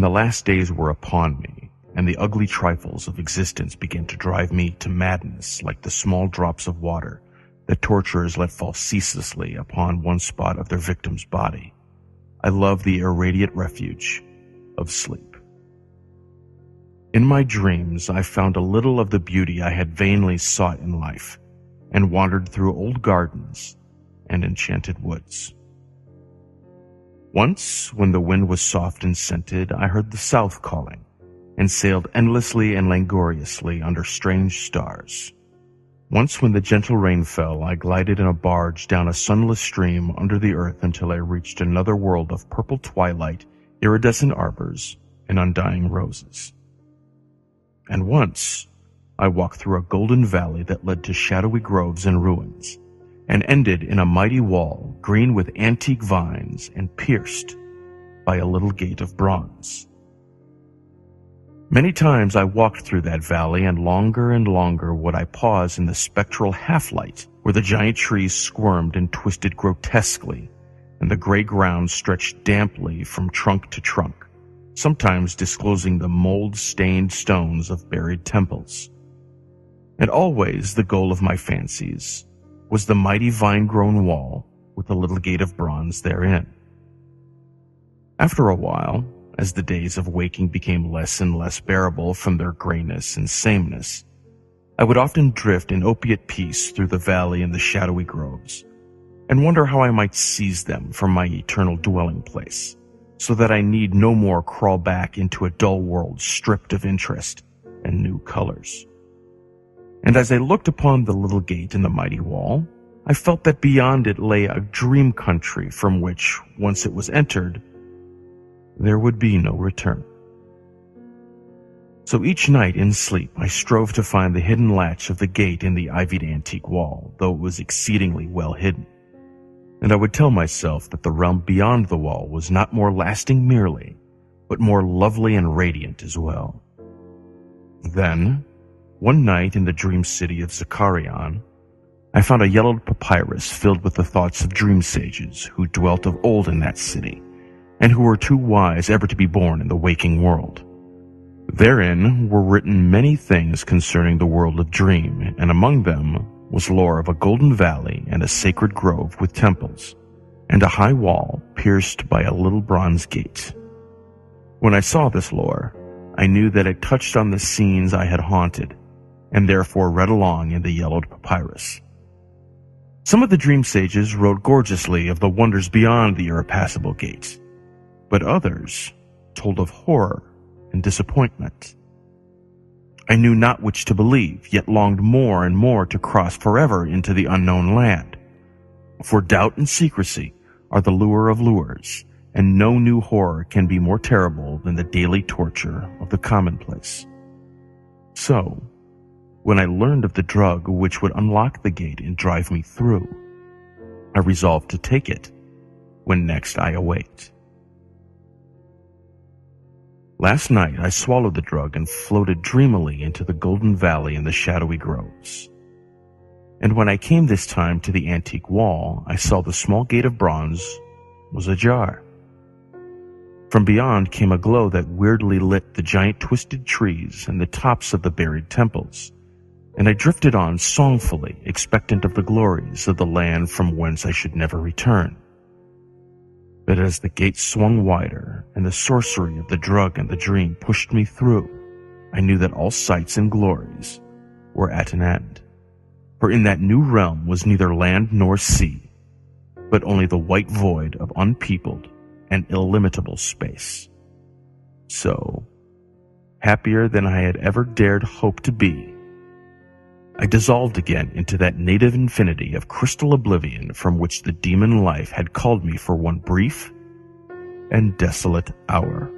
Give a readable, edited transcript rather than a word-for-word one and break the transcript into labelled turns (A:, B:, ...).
A: the last days were upon me, and the ugly trifles of existence began to drive me to madness like the small drops of water that torturers let fall ceaselessly upon one spot of their victim's body, I loved the irradiate refuge of sleep. In my dreams, I found a little of the beauty I had vainly sought in life, and wandered through old gardens and enchanted woods. Once, when the wind was soft and scented, I heard the south calling, and sailed endlessly and languorously under strange stars. Once, when the gentle rain fell, I glided in a barge down a sunless stream under the earth until I reached another world of purple twilight, iridescent arbors, and undying roses. And once, I walked through a golden valley that led to shadowy groves and ruins, and ended in a mighty wall, green with antique vines and pierced by a little gate of bronze. Many times I walked through that valley, and longer would I pause in the spectral half-light, where the giant trees squirmed and twisted grotesquely, and the gray ground stretched damply from trunk to trunk, sometimes disclosing the mold-stained stones of buried temples. And always the goal of my fancies was the mighty vine-grown wall with a little gate of bronze therein. After a while, as the days of waking became less and less bearable from their grayness and sameness, I would often drift in opiate peace through the valley and the shadowy groves, and wonder how I might seize them from my eternal dwelling place, so that I need no more crawl back into a dull world stripped of interest and new colors. And as I looked upon the little gate in the mighty wall, I felt that beyond it lay a dream country from which, once it was entered, there would be no return. So each night in sleep I strove to find the hidden latch of the gate in the ivied antique wall, though it was exceedingly well hidden. And I would tell myself that the realm beyond the wall was not more lasting merely, but more lovely and radiant as well. Then, one night in the dream city of Zakarion, I found a yellowed papyrus filled with the thoughts of dream sages who dwelt of old in that city, and who were too wise ever to be born in the waking world. Therein were written many things concerning the world of dream, and among them was lore of a golden valley and a sacred grove with temples, and a high wall pierced by a little bronze gate. When I saw this lore, I knew that it touched on the scenes I had haunted, and therefore read along in the yellowed papyrus. Some of the dream sages wrote gorgeously of the wonders beyond the irrepassable gate, but others told of horror and disappointment. I knew not which to believe, yet longed more and more to cross forever into the unknown land. For doubt and secrecy are the lure of lures, and no new horror can be more terrible than the daily torture of the commonplace. So, when I learned of the drug which would unlock the gate and drive me through, I resolved to take it when next I awaked. Last night I swallowed the drug and floated dreamily into the golden valley and the shadowy groves. And when I came this time to the antique wall, I saw the small gate of bronze was ajar. From beyond came a glow that weirdly lit the giant twisted trees and the tops of the buried temples, and I drifted on songfully, expectant of the glories of the land from whence I should never return. But as the gate swung wider and the sorcery of the drug and the dream pushed me through, I knew that all sights and glories were at an end. For in that new realm was neither land nor sea, but only the white void of unpeopled and illimitable space. So, happier than I had ever dared hope to be, I dissolved again into that native infinity of crystal oblivion from which the demon life had called me for one brief and desolate hour.